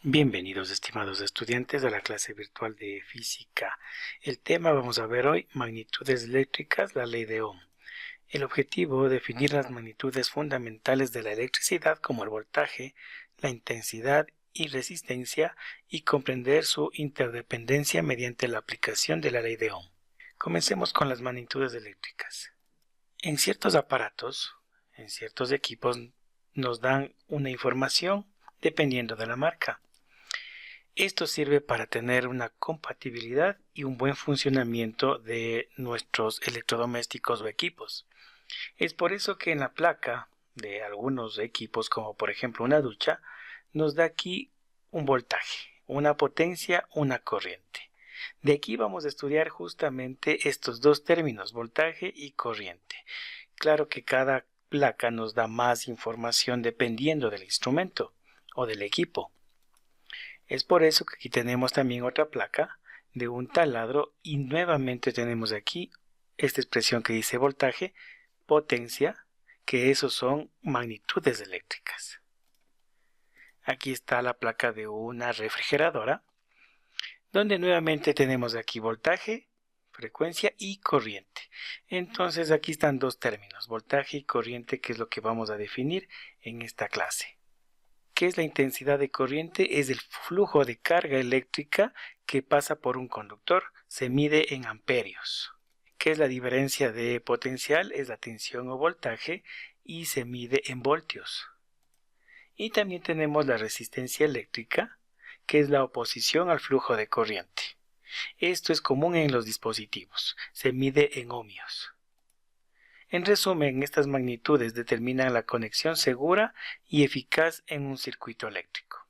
Bienvenidos estimados estudiantes a la clase virtual de física. El tema vamos a ver hoy, magnitudes eléctricas, la ley de Ohm. El objetivo, definir las magnitudes fundamentales de la electricidad como el voltaje, la intensidad y resistencia y comprender su interdependencia mediante la aplicación de la ley de Ohm. Comencemos con las magnitudes eléctricas. En ciertos aparatos, en ciertos equipos, nos dan una información dependiendo de la marca. Esto sirve para tener una compatibilidad y un buen funcionamiento de nuestros electrodomésticos o equipos. Es por eso que en la placa de algunos equipos, como por ejemplo una ducha, nos da aquí un voltaje, una potencia, una corriente. De aquí vamos a estudiar justamente estos dos términos, voltaje y corriente. Claro que cada placa nos da más información dependiendo del instrumento o del equipo. Es por eso que aquí tenemos también otra placa de un taladro y nuevamente tenemos aquí esta expresión que dice voltaje, potencia, que esos son magnitudes eléctricas. Aquí está la placa de una refrigeradora, donde nuevamente tenemos aquí voltaje, frecuencia y corriente. Entonces aquí están dos términos, voltaje y corriente, que es lo que vamos a definir en esta clase. ¿Qué es la intensidad de corriente? Es el flujo de carga eléctrica que pasa por un conductor. Se mide en amperios. ¿Qué es la diferencia de potencial? Es la tensión o voltaje y se mide en voltios. Y también tenemos la resistencia eléctrica, que es la oposición al flujo de corriente. Esto es común en los dispositivos. Se mide en ohmios. En resumen, estas magnitudes determinan la conexión segura y eficaz en un circuito eléctrico.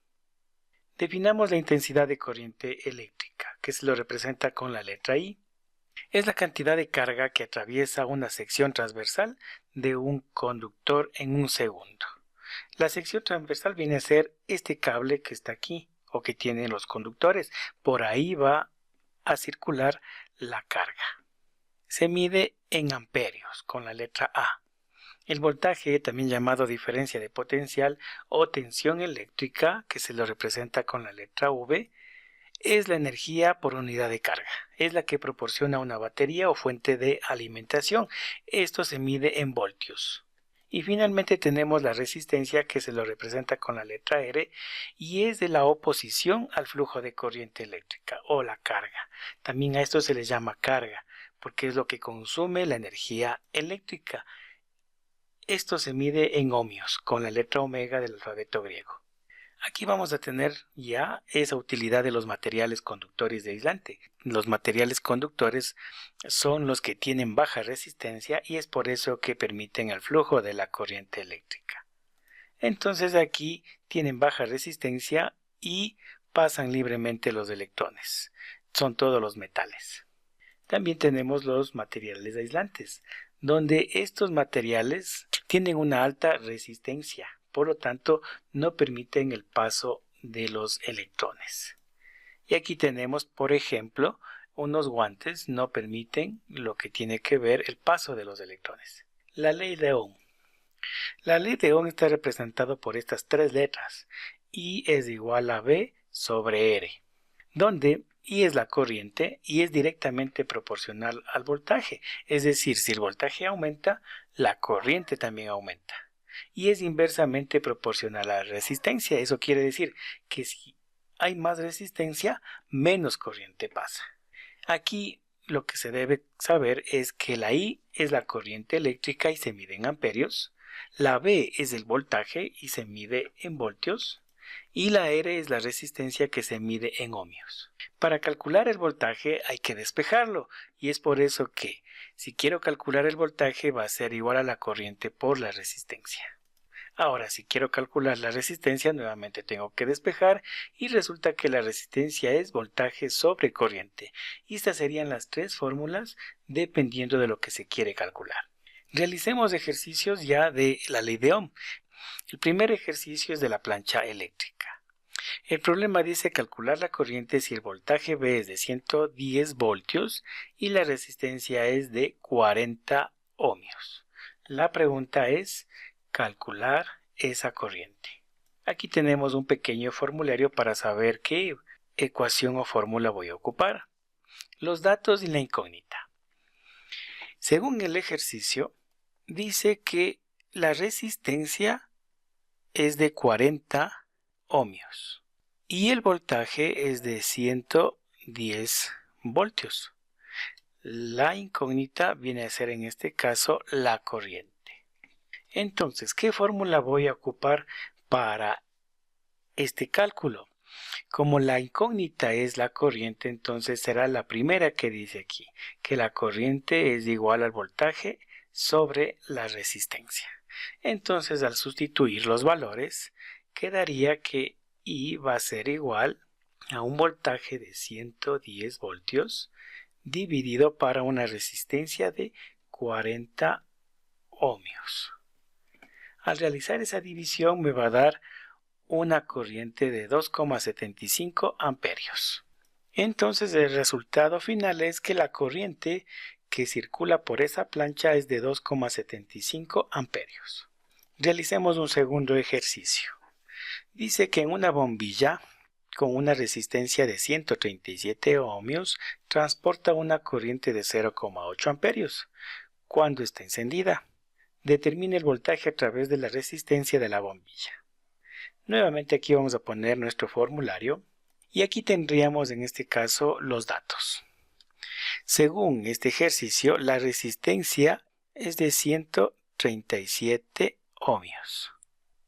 Definamos la intensidad de corriente eléctrica, que se lo representa con la letra I. Es la cantidad de carga que atraviesa una sección transversal de un conductor en un segundo. La sección transversal viene a ser este cable que está aquí, o que tienen los conductores. Por ahí va a circular la carga. Se mide en amperios con la letra A. El voltaje, también llamado diferencia de potencial o tensión eléctrica, que se lo representa con la letra V, es la energía por unidad de carga. Es la que proporciona una batería o fuente de alimentación. Esto se mide en voltios. Y finalmente tenemos la resistencia, que se lo representa con la letra R, y es de la oposición al flujo de corriente eléctrica o la carga. También a esto se le llama carga, porque es lo que consume la energía eléctrica. Esto se mide en ohmios, con la letra omega del alfabeto griego. Aquí vamos a tener ya esa utilidad de los materiales conductores de aislante. Los materiales conductores son los que tienen baja resistencia y es por eso que permiten el flujo de la corriente eléctrica. Entonces aquí tienen baja resistencia y pasan libremente los electrones. Son todos los metales. También tenemos los materiales aislantes, donde estos materiales tienen una alta resistencia. Por lo tanto, no permiten el paso de los electrones. Y aquí tenemos, por ejemplo, unos guantes no permiten lo que tiene que ver el paso de los electrones. La ley de Ohm. La ley de Ohm está representada por estas tres letras. I es igual a V sobre R, donde I es la corriente y es directamente proporcional al voltaje. Es decir, si el voltaje aumenta, la corriente también aumenta. Y es inversamente proporcional a la resistencia. Eso quiere decir que si hay más resistencia, menos corriente pasa. Aquí lo que se debe saber es que la I es la corriente eléctrica y se mide en amperios. La V es el voltaje y se mide en voltios. Y la R es la resistencia que se mide en ohmios. Para calcular el voltaje hay que despejarlo y es por eso que si quiero calcular el voltaje va a ser igual a la corriente por la resistencia. Ahora, si quiero calcular la resistencia, nuevamente tengo que despejar y resulta que la resistencia es voltaje sobre corriente. Y estas serían las tres fórmulas dependiendo de lo que se quiere calcular. Realicemos ejercicios ya de la ley de Ohm. El primer ejercicio es de la plancha eléctrica. El problema dice calcular la corriente si el voltaje V es de 110 voltios y la resistencia es de 40 ohmios. La pregunta es calcular esa corriente. Aquí tenemos un pequeño formulario para saber qué ecuación o fórmula voy a ocupar. Los datos y la incógnita. Según el ejercicio, dice que la resistencia es de 40 ohmios y el voltaje es de 110 voltios. La incógnita viene a ser en este caso la corriente. Entonces, ¿qué fórmula voy a ocupar para este cálculo? Como la incógnita es la corriente, entonces será la primera que dice aquí, que la corriente es igual al voltaje sobre la resistencia. Entonces, al sustituir los valores, quedaría que I va a ser igual a un voltaje de 110 voltios dividido para una resistencia de 40 ohmios. Al realizar esa división me va a dar una corriente de 2,75 amperios. Entonces el resultado final es que la corriente que circula por esa plancha es de 2,75 amperios. Realicemos un segundo ejercicio. Dice que en una bombilla con una resistencia de 137 ohmios transporta una corriente de 0,8 amperios cuando está encendida. Determine el voltaje a través de la resistencia de la bombilla. Nuevamente aquí vamos a poner nuestro formulario y aquí tendríamos en este caso los datos. Según este ejercicio, la resistencia es de 137 ohmios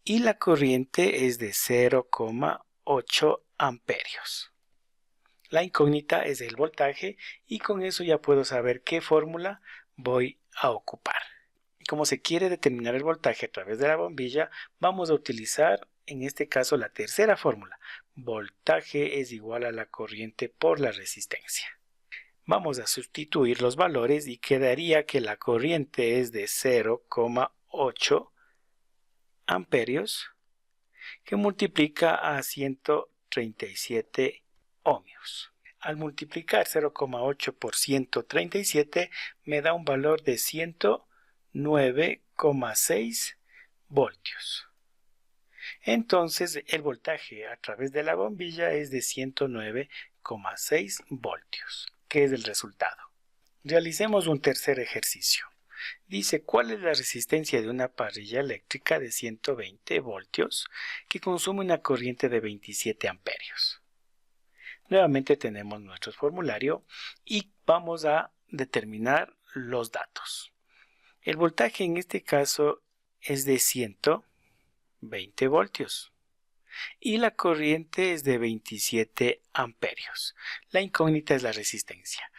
y la corriente es de 0,8 amperios. La incógnita es el voltaje y con eso ya puedo saber qué fórmula voy a ocupar. Como se quiere determinar el voltaje a través de la bombilla, vamos a utilizar en este caso la tercera fórmula. Voltaje es igual a la corriente por la resistencia. Vamos a sustituir los valores y quedaría que la corriente es de 0,8 amperios que multiplica a 137 ohmios. Al multiplicar 0,8 por 137 me da un valor de 109,6 voltios. Entonces el voltaje a través de la bombilla es de 109,6 voltios, que es el resultado. Realicemos un tercer ejercicio. Dice cuál es la resistencia de una parrilla eléctrica de 120 voltios que consume una corriente de 27 amperios. Nuevamente tenemos nuestro formulario y vamos a determinar los datos. El voltaje en este caso es de 120 voltios y la corriente es de 27 amperios. La incógnita es la resistencia.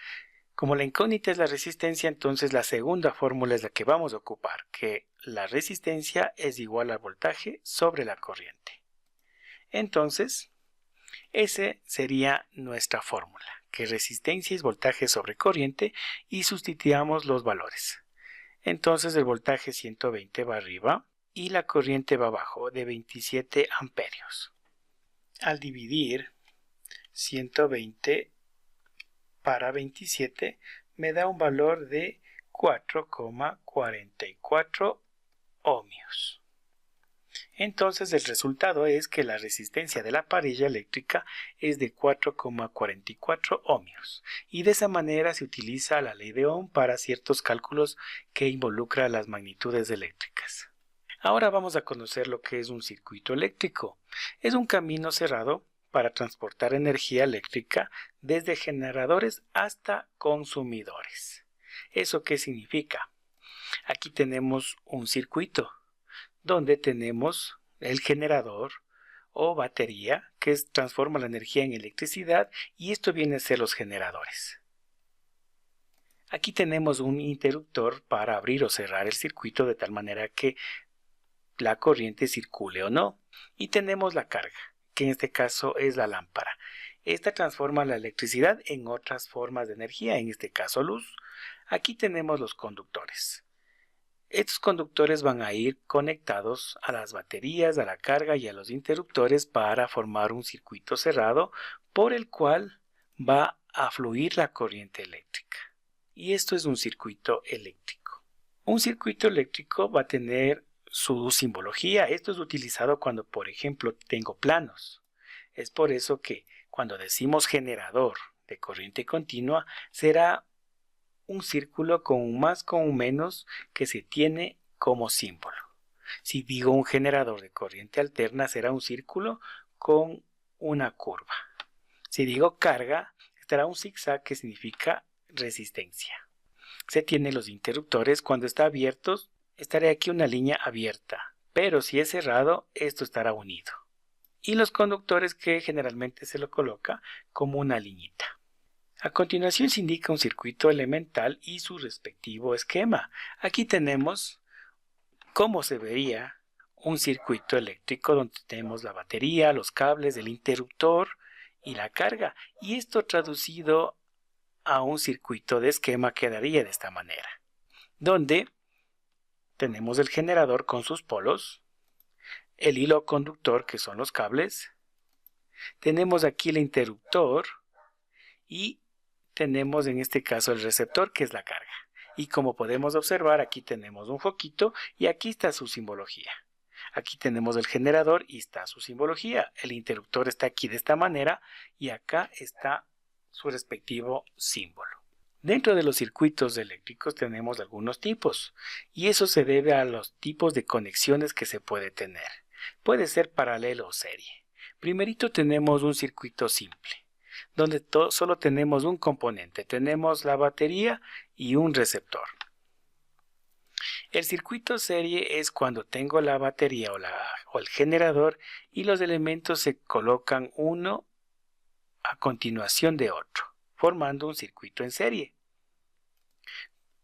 Como la incógnita es la resistencia, entonces la segunda fórmula es la que vamos a ocupar, que la resistencia es igual al voltaje sobre la corriente. Entonces, esa sería nuestra fórmula, que resistencia es voltaje sobre corriente y sustituyamos los valores. Entonces el voltaje 120 va arriba y la corriente va abajo de 27 amperios. Al dividir 120 para 27 me da un valor de 4,44 ohmios. Entonces el resultado es que la resistencia de la parrilla eléctrica es de 4,44 ohmios y de esa manera se utiliza la ley de Ohm para ciertos cálculos que involucran las magnitudes eléctricas. Ahora vamos a conocer lo que es un circuito eléctrico. Es un camino cerrado para transportar energía eléctrica desde generadores hasta consumidores. ¿Eso qué significa? Aquí tenemos un circuito donde tenemos el generador o batería que transforma la energía en electricidad y esto viene a ser los generadores. Aquí tenemos un interruptor para abrir o cerrar el circuito de tal manera que la corriente circule o no. Y tenemos la carga, que en este caso es la lámpara. Esta transforma la electricidad en otras formas de energía, en este caso luz. Aquí tenemos los conductores. Estos conductores van a ir conectados a las baterías, a la carga y a los interruptores para formar un circuito cerrado por el cual va a fluir la corriente eléctrica. Y esto es un circuito eléctrico. Un circuito eléctrico va a tener su simbología. Esto es utilizado cuando, por ejemplo, tengo planos. Es por eso que cuando decimos generador de corriente continua, será un círculo con un más con un menos que se tiene como símbolo. Si digo un generador de corriente alterna, será un círculo con una curva. Si digo carga, estará un zigzag que significa resistencia. Se tienen los interruptores. Cuando está abierto, estará aquí una línea abierta, pero si es cerrado, esto estará unido. Y los conductores, que generalmente se lo coloca como una liñita. A continuación se indica un circuito elemental y su respectivo esquema. Aquí tenemos cómo se vería un circuito eléctrico donde tenemos la batería, los cables, el interruptor y la carga. Y esto traducido a un circuito de esquema quedaría de esta manera, donde tenemos el generador con sus polos, el hilo conductor que son los cables, tenemos aquí el interruptor y tenemos en este caso el receptor que es la carga. Y como podemos observar, aquí tenemos un foquito y aquí está su simbología. Aquí tenemos el generador y está su simbología. El interruptor está aquí de esta manera y acá está su respectivo símbolo. Dentro de los circuitos eléctricos tenemos algunos tipos y eso se debe a los tipos de conexiones que se puede tener. Puede ser paralelo o serie. Primerito tenemos un circuito simple, donde solo tenemos un componente, tenemos la batería y un receptor. El circuito serie es cuando tengo la batería o el generador y los elementos se colocan uno a continuación de otro, formando un circuito en serie.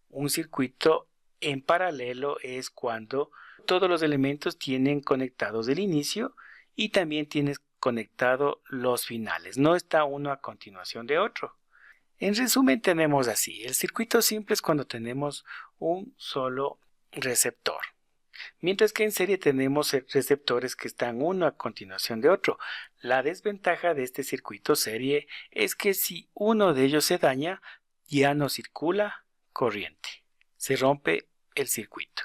Un circuito en paralelo es cuando todos los elementos tienen conectados el inicio y también tienes conectado los finales, no está uno a continuación de otro. En resumen tenemos así, el circuito simple es cuando tenemos un solo receptor, mientras que en serie tenemos receptores que están uno a continuación de otro. La desventaja de este circuito serie es que si uno de ellos se daña, ya no circula corriente, se rompe el circuito.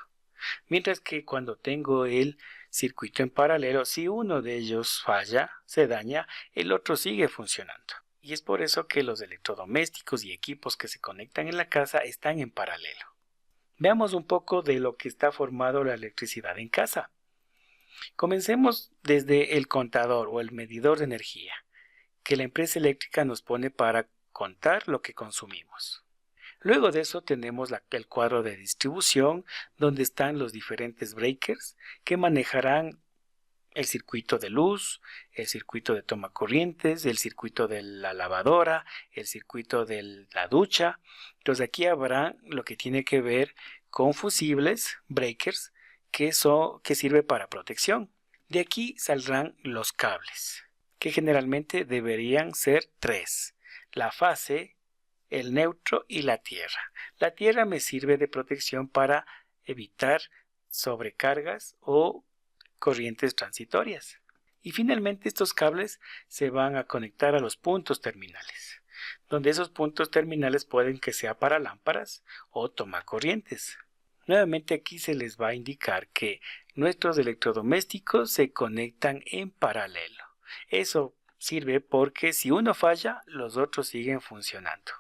Mientras que cuando tengo el circuito en paralelo, si uno de ellos falla, se daña, el otro sigue funcionando. Y es por eso que los electrodomésticos y equipos que se conectan en la casa están en paralelo. Veamos un poco de lo que está formado la electricidad en casa. Comencemos desde el contador o el medidor de energía, que la empresa eléctrica nos pone para contar lo que consumimos. Luego de eso tenemos el cuadro de distribución, donde están los diferentes breakers que manejarán el circuito de luz, el circuito de toma corrientes, el circuito de la lavadora, el circuito de la ducha. Entonces aquí habrá lo que tiene que ver con fusibles, breakers, que sirve para protección. De aquí saldrán los cables, que generalmente deberían ser 3. La fase, el neutro y la tierra. La tierra me sirve de protección para evitar sobrecargas o corrientes transitorias. Y finalmente estos cables se van a conectar a los puntos terminales, donde esos puntos terminales pueden que sea para lámparas o tomacorrientes. Nuevamente aquí se les va a indicar que nuestros electrodomésticos se conectan en paralelo. Eso sirve porque si uno falla, los otros siguen funcionando.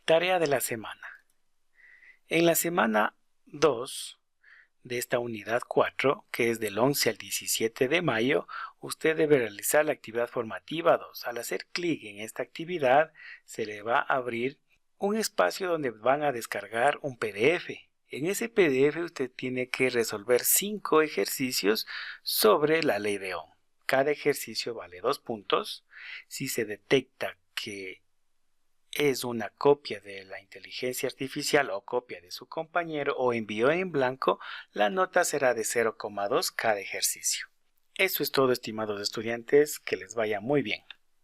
Tarea de la semana. En la semana 2 de esta unidad 4, que es del 11 al 17 de mayo, usted debe realizar la actividad formativa 2. Al hacer clic en esta actividad, se le va a abrir un espacio donde van a descargar un PDF. En ese PDF usted tiene que resolver 5 ejercicios sobre la ley de Ohm. Cada ejercicio vale 2 puntos. Si se detecta que es una copia de la inteligencia artificial o copia de su compañero o envío en blanco, la nota será de 0,2 cada ejercicio. Eso es todo, estimados estudiantes, que les vaya muy bien.